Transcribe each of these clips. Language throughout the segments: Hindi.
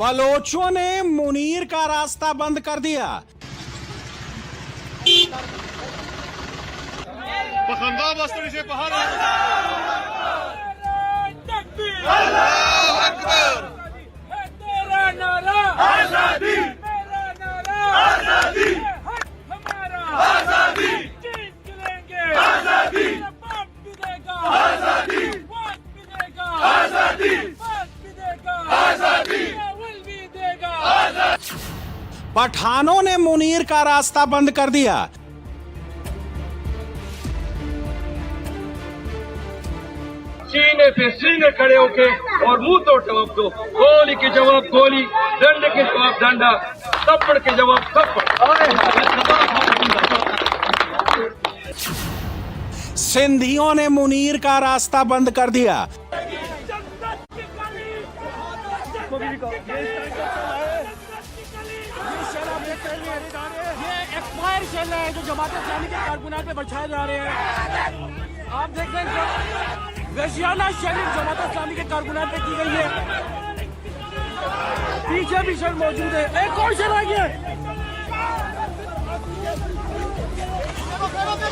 बलोचों ने मुनीर का रास्ता बंद कर दिया। अल्लाहू अकबर। तेरा नारा आजादी, मेरा नारा आजादी, हमारा आजादी, जीत लेंगे आजादी, बाप भी देगा आजादी, वोट भी देगा आजादी, बात भी देगा आजादी, भी देगा आजादी। पठानों ने मुनीर का रास्ता बंद कर दिया। सीने पे सीने खड़े होके और मुंह तोड़ जवाब दो। गोली के जवाब गोली, डंडे के जवाब डंडा, थप्पड़ के जवाब थप्पड़। सिंधियों ने मुनीर का रास्ता बंद कर दिया। ये एक्सपायर शेल है जो जमात इस्लामी के कारकुनात पे बरछाए जा रहे हैं। आप देख रहे हैं वेशियाना शरीफ जमात इस्लामी के कारकुनात पे की गई है। पीछे भी शेल मौजूद है। एक और शेल आ गया।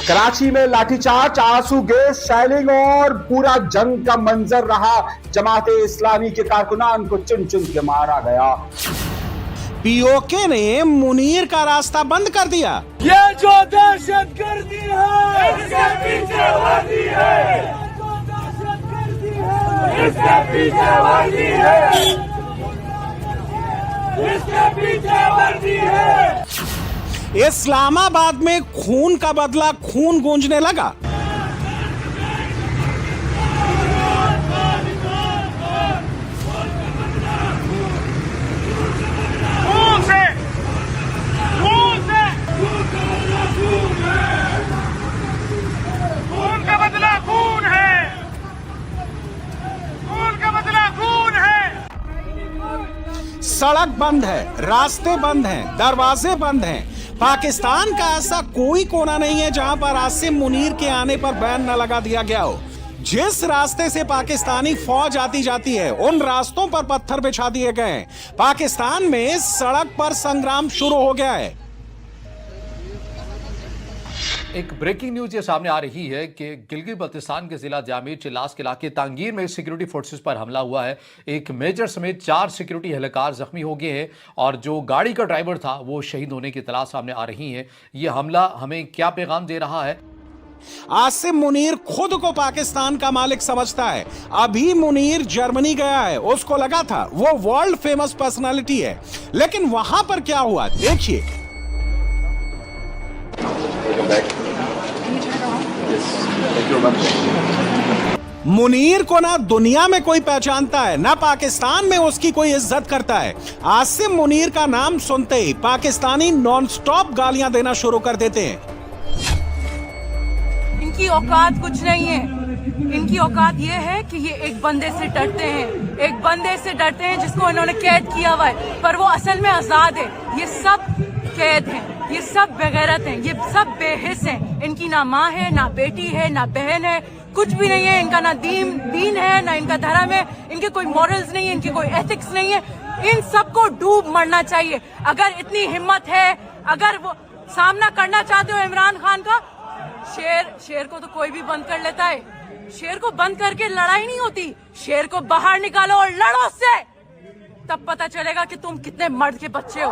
कराची में लाठीचार्ज, आंसू गैस, शेलिंग और पूरा जंग का मंजर रहा। जमात इस्लामी के कारकुनान को चुन चुन के मारा गया। पीओके ने मुनीर का रास्ता बंद कर दिया। ये जो दहशतगर्दी है इसके पीछे वर्दी है, इसके पीछे वर्दी है, इसके पीछे वर्दी है। इस्लामाबाद में खून का बदला खून गूंजने लगा। खून का बदला खून है, खून का बदला खून है। सड़क बंद है, रास्ते बंद हैं, दरवाजे बंद हैं। पाकिस्तान का ऐसा कोई कोना नहीं है जहां पर आसिम मुनीर के आने पर बैन न लगा दिया गया हो। जिस रास्ते से पाकिस्तानी फौज आती जाती है उन रास्तों पर पत्थर बिछा दिए गए हैं। पाकिस्तान में सड़क पर संग्राम शुरू हो गया है। एक ब्रेकिंग न्यूज ये सामने आ रही है कि गिलगित बल्तिस्तान के जिला जामिर चिल्लास के इलाके तांगीर में सिक्योरिटी फोर्सेस पर हमला हुआ है। एक मेजर समेत 4 सिक्योरिटी एहलकार जख्मी हो गए हैं और जो गाड़ी का ड्राइवर था वो शहीद होने की इत्तला सामने आ रही है। ये हमला हमें क्या पैगाम दे रहा है? आसिम मुनीर खुद को पाकिस्तान का मालिक समझता है। अभी मुनीर जर्मनी गया है, उसको लगा था वो वर्ल्ड फेमस पर्सनालिटी है, लेकिन वहां पर क्या हुआ देखिए। मुनीर को ना दुनिया में कोई पहचानता है, ना पाकिस्तान में उसकी कोई इज्जत करता है। आसिम मुनीर का नाम सुनते ही पाकिस्तानी नॉनस्टॉप गालियां देना शुरू कर देते हैं। इनकी औकात कुछ नहीं है। इनकी औकात ये है कि ये एक बंदे से डरते हैं, एक बंदे से डरते हैं जिसको इन्होंने कैद किया हुआ है, पर वो असल में आजाद है। ये सब कैद हैं, ये सब बेगैरत हैं, ये सब बेहिस हैं। इनकी ना माँ है, ना बेटी है, ना बहन है, कुछ भी नहीं है। इनका ना दीन है, ना इनका धर्म है, इनके कोई मॉरल्स नहीं है, इनके कोई एथिक्स नहीं है। इन सबको डूब मरना चाहिए। अगर इतनी हिम्मत है, अगर वो सामना करना चाहते हो इमरान खान का, शेर को तो कोई भी बंद कर लेता है। शेर को बंद करके लड़ाई नहीं होती, शेर को बाहर निकालो और लड़ो उससे, तब पता चलेगा कि तुम कितने मर्द के बच्चे हो।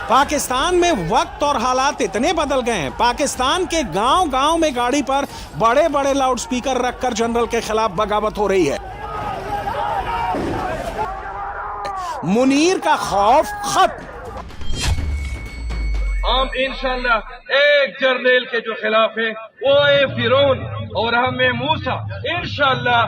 पाकिस्तान में वक्त और हालात इतने बदल गए हैं। पाकिस्तान के गांव-गांव में गाड़ी पर बड़े-बड़े लाउडस्पीकर रखकर जनरल के खिलाफ बगावत हो रही है। मुनीर का खौफ खत्म। हम इंशाल्लाह एक जर्नल के जो खिलाफ है वो है फिरौन और हमें मूसा। इंशाल्लाह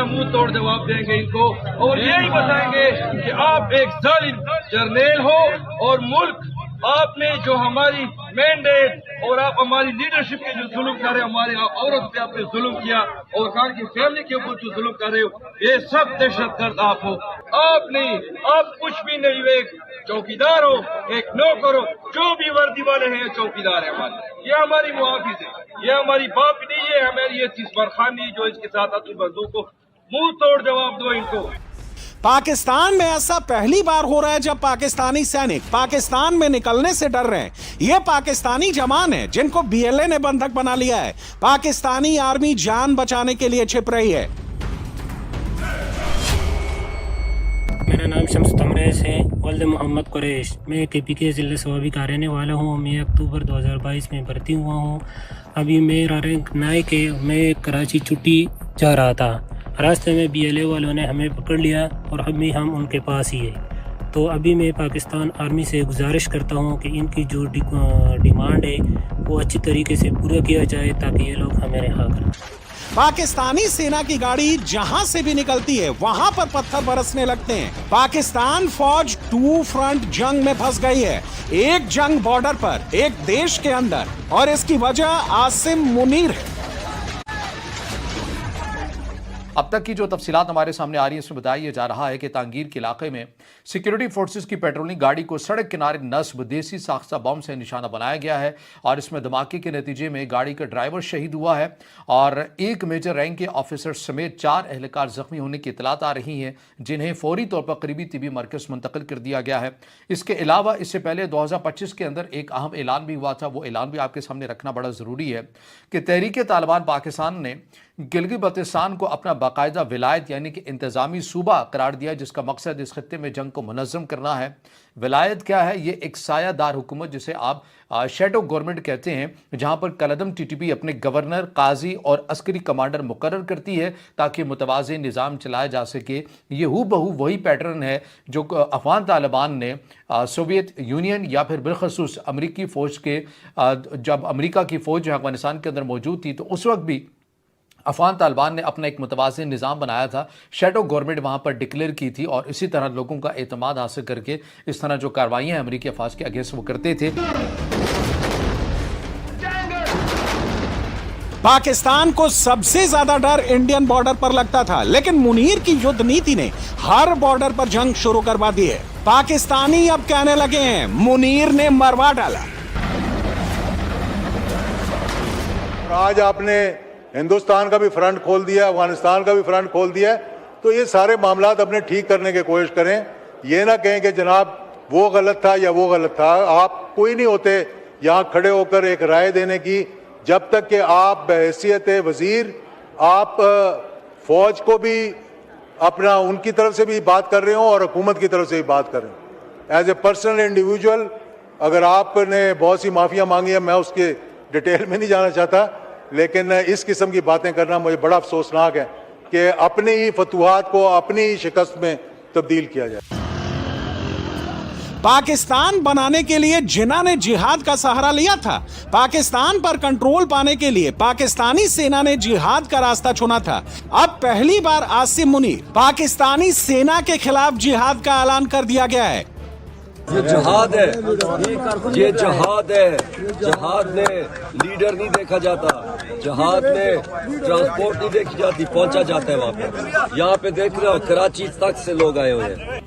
मुंह तोड़ जवाब देंगे इनको और यही बताएंगे कि आप एक जालिम जर्नल हो और मुल्क आपने जो हमारी मैंडेट और आप हमारी लीडरशिप के जो जुल्म कर रहे हो, हमारे औरत पे आपने जुल्म किया और खान की फैमिली के ऊपर जो जुल्म कर रहे हो, ये सब दहशतगर्द आप हो। आप नहीं, आप कुछ भी नहीं हो, एक चौकीदार हो, एक नौकर हो। जो भी वर्दी वाले हैं चौकीदार है हमारे। ये हमारी मुहाफिज है, ये हमारी बाप नहीं है, हमारी ये चीज बरखानी जो इसके साथ बंदूक को मुंह तोड़ जवाब दो इनको। पाकिस्तान में ऐसा पहली बार हो रहा है जब पाकिस्तानी सैनिक पाकिस्तान में निकलने से डर रहे हैं। ये पाकिस्तानी जवान हैं जिनको बीएलए ने बंधक बना लिया है। पाकिस्तानी आर्मी जान बचाने के लिए छिप रही है। मेरा नाम शम्स तमरेज है, वल्द मोहम्मद कुरैश। मैं KPK ज़िले स्वाबी का रहने वाला हूँ। मैं अक्टूबर 2022 में भर्ती हुआ हूँ। अभी मेरा रैंक नायक है। मैं कराची छुट्टी जा रहा था, रास्ते में BLA वालों ने हमें पकड़ लिया और अभी हम उनके पास ही है। तो अभी मैं पाकिस्तान आर्मी से गुजारिश करता हूँ कि इनकी जो डिमांड है वो अच्छी तरीके से पूरा किया जाए ताकि ये लोग हमें रिहा करें। पाकिस्तानी सेना की गाड़ी जहां से भी निकलती है वहां पर पत्थर बरसने लगते हैं। पाकिस्तान फौज 2 फ्रंट जंग में फंस गई है। एक जंग बॉर्डर पर, एक देश के अंदर, और इसकी वजह आसिम मुनीर है। अब तक की जो तफसीलात हमारे सामने आ रही है, इसमें बताया जा रहा है कि तांगीर के इलाके में सिक्योरिटी फोर्सेस की पेट्रोलिंग गाड़ी को सड़क किनारे नस्ब देसी साख्ता बम से निशाना बनाया गया है और इसमें धमाके के नतीजे में गाड़ी का ड्राइवर शहीद हुआ है और एक मेजर रैंक के ऑफिसर समेत 4 एहलकार जख्मी होने की इतलात आ रही हैं, जिन्हें फौरी तौर पर करीबी तिबी मरकज मुंतकिल कर दिया गया है। इसके अलावा इससे पहले 2025 के अंदर एक अहम ऐलान भी हुआ था। वो ऐलान भी आपके सामने रखना बड़ा ज़रूरी है कि तहरीक तालिबान पाकिस्तान ने गिलगित बल्तिस्तान को अपना बाकायदा विलायत यानी कि इंतज़ामी सूबा करार दिया, जिसका मकसद इस खत्ते में जंग को मुनज़्ज़म करना है। विलायत क्या है? ये एक सायादार हुकूमत जिसे आप शेडो गवर्नमेंट कहते हैं, जहां पर कलदम TTP अपने गवर्नर, काजी और अस्करी कमांडर मुकर्रर करती है ताकि मुतवाज़ी निज़ाम चलाया जा सके। ये हूबहू वही पैटर्न है जो अफ़गान तालिबान ने सोवियत यूनियन या फिर बिलखसूस अमरीकी फ़ौज के जब अमरीका की फ़ौज जो अफगानिस्तान के अंदर मौजूद थी तो उस वक्त भी अफ़गान तालिबान ने अपना एक मुतवाज़िन निज़ाम बनाया था, शेडो गवर्नमेंट वहाँ पर डिक्लेयर की थी और इसी तरह लोगों का एतमाद हासिल करके इस तरह जो कार्रवाइयाँ अमरीकी अफवाज के अगेंस्ट वो करते थे। पाकिस्तान को सबसे ज्यादा डर इंडियन बॉर्डर पर लगता था, लेकिन मुनीर की युद्ध नीति ने हर बॉर्डर पर जंग शुरू करवा दी है। पाकिस्तानी अब कहने लगे हैं मुनीर ने मरवा डाला। आज आपने हिंदुस्तान का भी फ्रंट खोल दिया, अफगानिस्तान का भी फ्रंट खोल दिया, तो ये सारे मामलात अपने ठीक करने की कोशिश करें। ये ना कहें कि जनाब वो गलत था या वो गलत था। आप कोई नहीं होते यहाँ खड़े होकर एक राय देने की, जब तक कि आप बहैसियत वजीर आप फौज को भी अपना उनकी तरफ से भी बात कर रहे हो और हुकूमत की तरफ से भी बात कर रहे हो। एज ए पर्सनल इंडिविजुअल अगर आपने बहुत सी माफिया मांगी है, मैं उसके डिटेल में नहीं जाना चाहता, लेकिन इस किस्म की बातें करना मुझे बड़ा अफसोसनाक है कि अपनी ही फतूहात को अपनी ही शिकस्त में तब्दील किया जाए। पाकिस्तान बनाने के लिए जिन्ना ने जिहाद का सहारा लिया था। पाकिस्तान पर कंट्रोल पाने के लिए पाकिस्तानी सेना ने जिहाद का रास्ता चुना था। अब पहली बार आसिम मुनीर पाकिस्तानी सेना के खिलाफ जिहाद का ऐलान कर दिया गया है। ये जहाद है, ये जहाद है। जहाद में लीडर नहीं देखा जाता, जहाद में ट्रांसपोर्ट नहीं देखी जाती, पहुंचा जाता है वहाँ पे। यहाँ पे देख रहे हो कराची तक से लोग आए हुए हैं।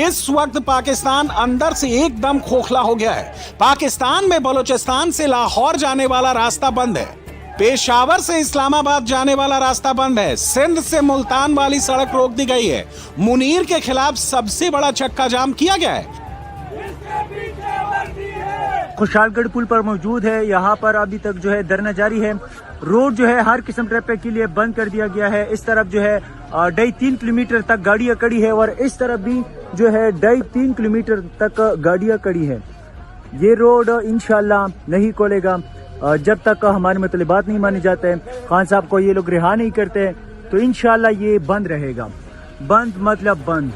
इस वक्त पाकिस्तान अंदर से एकदम खोखला हो गया है। पाकिस्तान में बलूचिस्तान से लाहौर जाने वाला रास्ता बंद है, पेशावर से इस्लामाबाद जाने वाला रास्ता बंद है, सिंध से मुल्तान वाली सड़क रोक दी गई है। मुनीर के खिलाफ सबसे बड़ा चक्का जाम किया गया है। खुशालगढ़ पुल पर मौजूद है, यहाँ पर अभी तक जो है धरना जारी है। रोड जो है हर किस्म ट्रैफिक के लिए बंद कर दिया गया है। इस तरफ जो है 2.5-3 किलोमीटर तक गाड़ियां खड़ी है और इस तरफ भी जो है 2.5-3 किलोमीटर तक गाड़ियां खड़ी है। ये रोड इंशाल्लाह नहीं खोलेगा जब तक हमारे मतलबात नहीं माने जाते हैं, खान साहब को ये लोग रिहा नहीं करते, तो इंशाल्लाह ये बंद रहेगा। बंद मतलब बंद।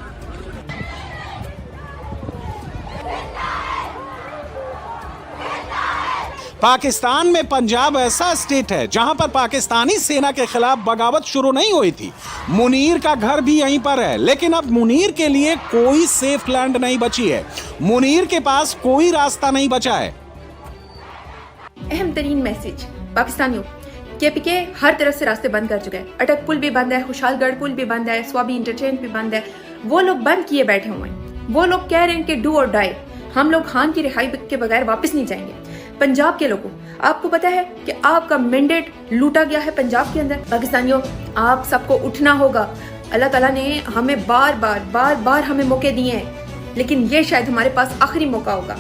पाकिस्तान में पंजाब ऐसा स्टेट है जहां पर पाकिस्तानी सेना के खिलाफ बगावत शुरू नहीं हुई थी। मुनीर का घर भी यहीं पर है, लेकिन अब मुनीर के लिए कोई सेफ लैंड नहीं बची है। मुनीर के पास कोई रास्ता नहीं बचा है। अहम तरीन मैसेज पाकिस्तानियों, KPK हर तरफ से रास्ते बंद कर चुका है। अटक पुल भी बंद है, खुशालगढ़ पुल भी बंद है, स्वाबी इंटरचेंज भी बंद है। वो लोग बंद किए बैठे हुए हैं। वो लोग कह रहे हैं कि डू और डाई, हम लोग खान की रिहाई के बगैर वापस नहीं जाएंगे। पंजाब के लोगों, आपको पता है कि आपका मैंडेट लूटा गया है पंजाब के अंदर। पाकिस्तानियों, आप सबको उठना होगा। अल्लाह ताला ने हमें बार बार हमें मौके दिए हैं, लेकिन ये शायद हमारे पास आखिरी मौका होगा।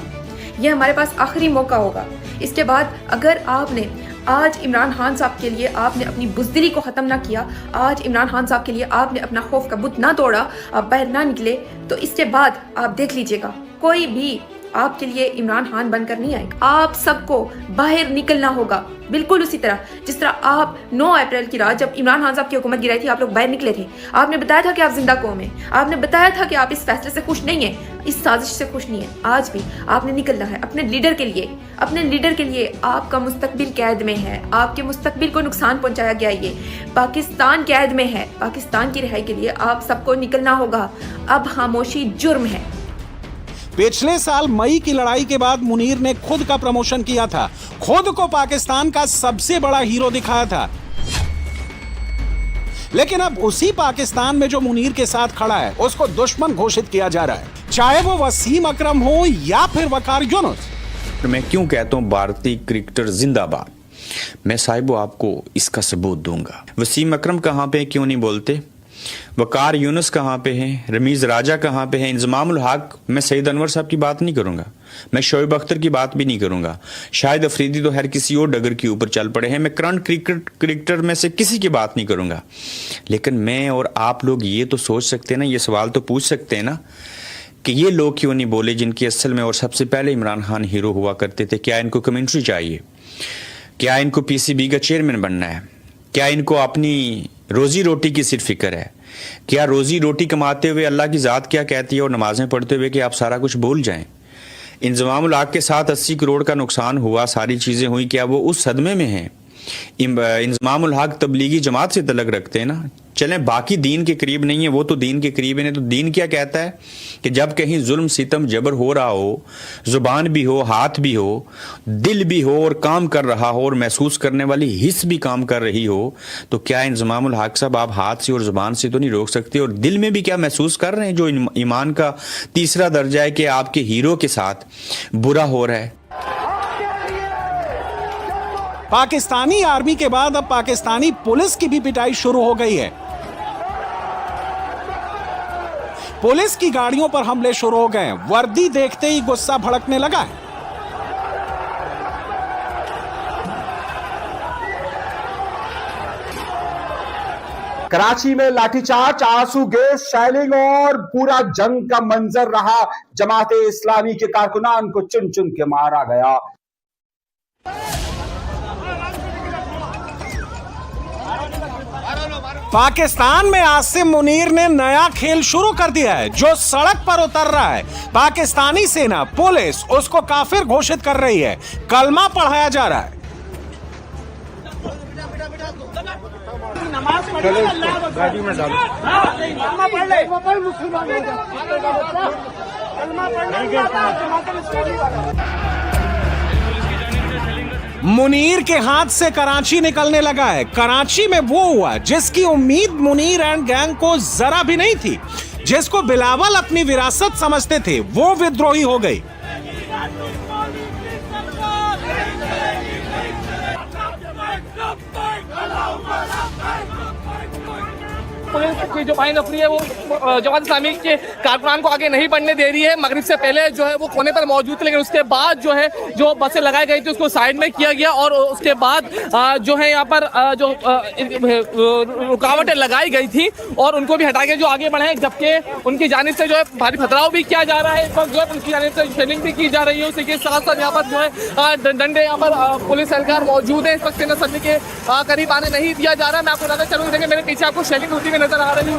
ये हमारे पास आखिरी मौका होगा। इसके बाद अगर आपने आज इमरान खान साहब के लिए आपने अपनी बुज़दिली को ख़त्म ना किया, आज इमरान खान साहब के लिए आपने अपना खौफ का बुत ना तोड़ा, आप बाहर ना निकले, तो इसके बाद आप देख लीजिएगा कोई भी आपके लिए इमरान खान बनकर नहीं आएगा। आप सबको बाहर निकलना होगा, बिल्कुल उसी तरह जिस तरह आप 9 अप्रैल की रात जब इमरान खान साहब की हुकूमत गिराई थी, आप लोग बाहर निकले थे। आपने बताया था कि आप जिंदा कौम हैं, आपने बताया था कि आप इस फैसले से खुश नहीं हैं, इस साजिश से खुश नहीं हैं। आज भी आपने निकलना है अपने लीडर के लिए, अपने लीडर के लिए। आपका मुस्तकबिल कैद में है, आपके मुस्तकबिल को नुकसान पहुंचाया गया, ये पाकिस्तान कैद में है। पाकिस्तान की रिहाई के लिए आप सबको निकलना होगा। अब खामोशी जुर्म है। पिछले साल मई की लड़ाई के बाद मुनीर ने खुद का प्रमोशन किया था, खुद को पाकिस्तान का सबसे बड़ा हीरो दिखाया था। लेकिन अब उसी पाकिस्तान में जो मुनीर के साथ खड़ा है, उसको दुश्मन घोषित किया जा रहा है, चाहे वो वसीम अकरम हो या फिर वकार यूनुस। मैं क्यों कहता हूं भारतीय क्रिकेटर जिंदाबाद? मैं साहिबो आपको इसका सबूत दूंगा। वसीम अकरम कहां पे, क्यों नहीं बोलते? वकार यूनुस कहाँ पे हैं? रमीज राजा कहाँ पे हैं? इंजमामुल हक, मैं सईद अनवर साहब की बात नहीं करूंगा, मैं शोएब अख्तर की बात भी नहीं करूंगा, शाहिद अफरीदी तो हर किसी और डगर के ऊपर चल पड़े हैं, मैं करंट क्रिकेटर में से किसी की बात नहीं करूंगा। लेकिन मैं और आप लोग ये तो सोच सकते हैं ना, ये सवाल तो पूछ सकते हैं ना कि ये लोग क्यों नहीं बोले जिनकी असल में और सबसे पहले इमरान खान हीरो हुआ करते थे? क्या इनको कमेंट्री चाहिए? क्या इनको पीसीबी का चेयरमैन बनना है? क्या इनको अपनी रोजी रोटी की सिर्फ फिक्र है? क्या रोजी रोटी कमाते हुए अल्लाह की ज़ात क्या कहती है और नमाजें पढ़ते हुए कि आप सारा कुछ भूल जाएं? इंजमामुल हक के साथ 80 करोड़ का नुकसान हुआ, सारी चीज़ें हुई, क्या वो उस सदमे में हैं? इंजमामुल हक तबलीगी जमात से तलक रखते हैं ना, चलें बाकी दीन के करीब नहीं है, वो तो दीन के करीब है। तो दीन क्या कहता है कि जब कहीं जुल्म सितम जबर हो रहा हो, जुबान भी हो, हाथ भी हो, दिल भी हो और काम कर रहा हो और महसूस करने वाली हिस्स भी काम कर रही हो, तो क्या इंजमामुल हक साहब आप हाथ से और जुबान से तो नहीं रोक सकते? और दिल में भी क्या महसूस कर रहे हैं जो ईमान का तीसरा दर्जा है कि आपके हीरो के साथ बुरा हो रहा है? पाकिस्तानी आर्मी के बाद अब पाकिस्तानी पुलिस की भी पिटाई शुरू हो गई है। पुलिस की गाड़ियों पर हमले शुरू हो गए हैं, वर्दी देखते ही गुस्सा भड़कने लगा है। कराची में लाठीचार्ज, आंसू गैस, शेलिंग और पूरा जंग का मंजर रहा। जमाते इस्लामी के कारकुनान को चुन चुन के मारा गया। पाकिस्तान में आसिम मुनीर ने नया खेल शुरू कर दिया है, जो सड़क पर उतर रहा है। पाकिस्तानी सेना, पुलिस उसको काफिर घोषित कर रही है, कलमा पढ़ाया जा रहा है। मुनीर के हाथ से कराची निकलने लगा है। कराची में वो हुआ जिसकी उम्मीद मुनीर एंड गैंग को जरा भी नहीं थी। जिसको बिलावल अपनी विरासत समझते थे, वो विद्रोही हो गई। पुलिस की जो फाइन अफरी है वो जमात इस्लामी के कारकुनान को आगे नहीं बढ़ने दे रही है। मगरिब से पहले जो है वो कोने पर मौजूद थे, लेकिन उसके बाद जो है जो बसें लगाई गई थी उसको साइड में किया गया और उसके बाद जो है यहाँ पर जो रुकावटें लगाई गई थी और उनको भी हटा के जो आगे बढ़े, जबकि उनकी जानिब से जो है भारी पथराव भी किया जा रहा है। इस वक्त जो है उनकी जानिब से शेलिंग भी की जा रही है। उसी के साथ साथ यहाँ पर जो है डंडे, यहाँ पर पुलिस एहलकार मौजूद है। इस वक्त सेना सदन के करीब आने नहीं दिया जा रहा है। मैं आपको बताता चलूँ, देखिए मेरे पीछे आपको शेलिंग होती हुई नजर आ रही है।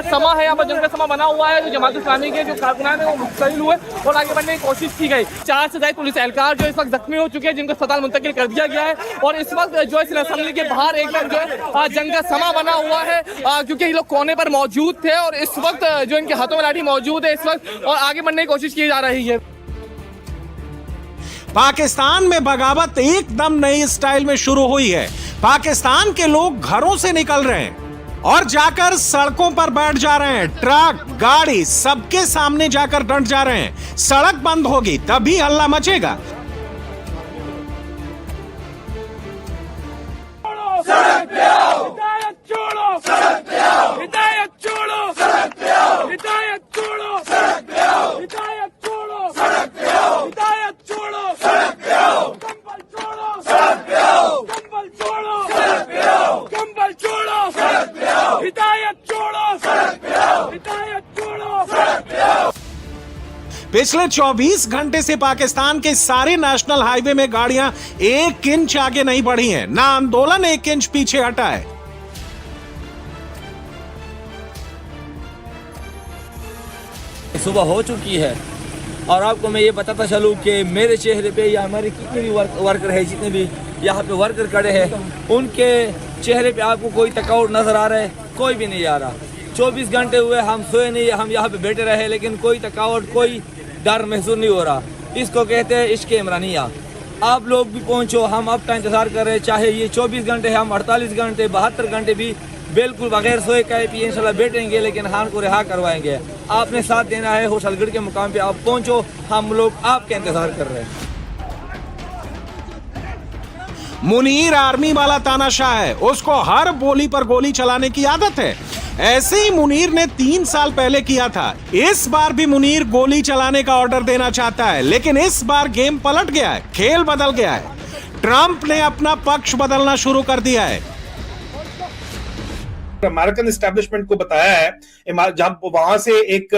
समा है यहाँ पर, जंग का समा बना हुआ है। जो जमात इस्लामी के जो कारकुनान है वो मुस्तकिल हुए और आगे बढ़ने की कोशिश की गई। 4 से ज्यादा पुलिस एहलकार जो इस वक्त जख्मी हो चुके हैं, जिनको अस्पताल मुंतकिल कर दिया गया है। और इस वक्त जो है असेंबली के बाहर एकदम जो है जंग का समा बना हुआ है, क्योंकि ये लोग कोने पर मौजूद थे और इस वक्त जो इनके हाथों में लाठी मौजूद है इस वक्त, और आगे बढ़ने की कोशिश की जा रही है। पाकिस्तान में बगावत एकदम नई स्टाइल में शुरू हुई है। पाकिस्तान के लोग घरों से निकल रहे हैं और जाकर सड़कों पर बैठ जा रहे हैं। ट्रक, गाड़ी सबके सामने जाकर डट जा रहे हैं। सड़क बंद होगी तभी हल्ला मचेगा। पिछले 24 घंटे से पाकिस्तान के सारे नेशनल हाईवे में गाड़ियां 1 इंच आगे नहीं बढ़ी हैं, ना आंदोलन 1 इंच पीछे हटा है। सुबह हो चुकी है और आपको मैं ये बताता चलूँ कि मेरे चेहरे पे या हमारे कितने भी वर्कर है, जितने भी यहाँ पे वर्कर खड़े हैं, उनके चेहरे पे आपको कोई थकावट नजर आ रहा है? कोई भी नहीं आ रहा। 24 घंटे हुए हम सोए नहीं, हम यहाँ पे बैठे रहे, लेकिन कोई थकावट, कोई डर महसूस नहीं हो रहा। इसको कहते हैं इश्क इमरानिया। आप लोग भी पहुँचो, हम अब का इंतजार कर रहे हैं, चाहे ये 24 घंटे हम 48 घंटे 72 घंटे भी बिल्कुल बगैर सोए खाए पिए इंशाल्लाह बैठेंगे, लेकिन खान को रिहा करवाएंगे। आपने साथ देना है, होशलगढ़ के मुकाम पे आप पहुंचो, हम लोग आपका इंतजार कर रहे हैं। मुनीर आर्मी वाला तानाशाह है, उसको हर बोली पर गोली चलाने की आदत है। ऐसे ही मुनीर ने 3 साल पहले किया था। इस बार भी मुनीर गोली चलाने का ऑर्डर देना चाहता है, लेकिन इस बार गेम पलट गया है, खेल बदल गया है। ट्रंप ने अपना पक्ष बदलना शुरू कर दिया है। अमेरिकन एस्टेब्लिशमेंट को बताया है, जब वहां से एक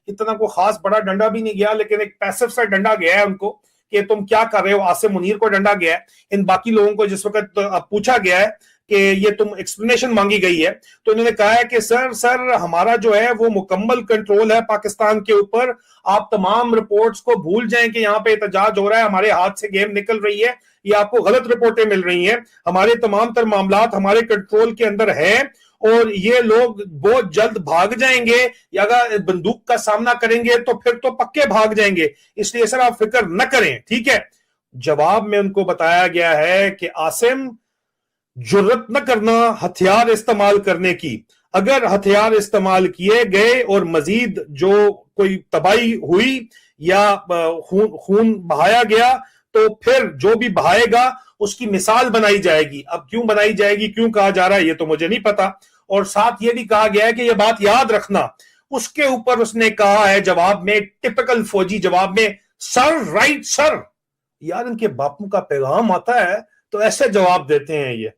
इतना को खास बड़ा डंडा भी नहीं गया, लेकिन एक पैसिव सा डंडा गया है उनको कि तुम क्या कर रहे हो। आसिम मुनीर को डंडा गया है। इन बाकी लोगों को जिस वक्त पूछा गया है कि ये तुम एक्सप्लेनेशन मांगी गई है, तो इन्होंने कहा है कि सर हमारा जो है वो मुकम्मल कंट्रोल है पाकिस्तान के ऊपर। आप तमाम रिपोर्ट्स को भूल जाएं कि यहाँ पे एहतजाज हो रहा है, हमारे हाथ से गेम निकल रही है, ये आपको गलत रिपोर्टें मिल रही हैं। हमारे तमाम तर मामलात हमारे कंट्रोल के अंदर है और ये लोग बहुत जल्द भाग जाएंगे, या अगर बंदूक का सामना करेंगे तो फिर तो पक्के भाग जाएंगे, इसलिए सर आप फिक्र न करें, ठीक है। जवाब में उनको बताया गया है कि आसिम, जुर्रत न करना हथियार इस्तेमाल करने की। अगर हथियार इस्तेमाल किए गए और मजीद जो कोई तबाही हुई या खून बहाया गया, तो फिर जो भी बहाएगा उसकी मिसाल बनाई जाएगी। अब क्यों बनाई जाएगी, क्यों कहा जा रहा है, ये तो मुझे नहीं पता। और साथ ये भी कहा गया है कि ये बात याद रखना। उसके ऊपर उसने कहा है जवाब में, टिपिकल फौजी जवाब में, सर राइट सर। यार इनके बापू का पैगाम आता है तो ऐसे जवाब देते हैं ये।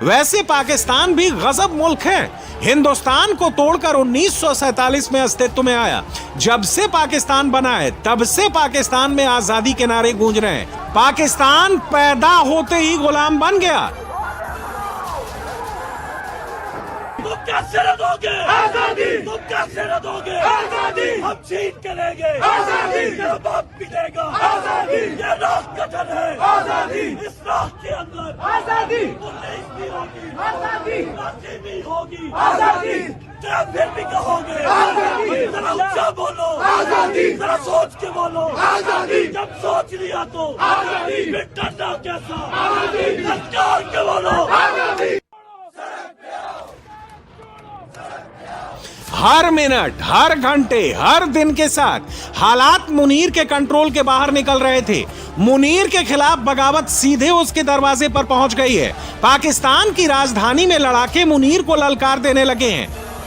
वैसे पाकिस्तान भी गजब मुल्क है। हिंदुस्तान को तोड़कर 1947 में अस्तित्व में आया। जब से पाकिस्तान बना है तब से पाकिस्तान में आजादी के नारे गूंज रहे हैं। पाकिस्तान पैदा होते ही गुलाम बन गया। तुम कैसे रदोगे आजादी, तुम कैसे रदोगे आजादी, हम जीत के लेंगे आजादी, तेरा बाप भी देगा आजादी, ये राह कटन है आजादी, इस राह के अंदर आजादी, पुलिस भी होगी आजादी, रांची भी होगी आजादी, क्या फिर भी कहोगे आजादी, जरा ऊंचा बोलो आजादी, जरा सोच के बोलो आजादी, जब सोच लिया तो आजादी, फिर डरना कैसा आजादी, लश्कर के बोलो आजादी। हर मिनट, हर घंटे, हर दिन के साथ हालात मुनीर के कंट्रोल के बाहर निकल रहे थे। मुनीर के खिलाफ बगावत सीधे उसके दरवाजे पर पहुंच गई है। पाकिस्तान की राजधानी में लड़ाके मुनीर को ललकार देने लगे हैं।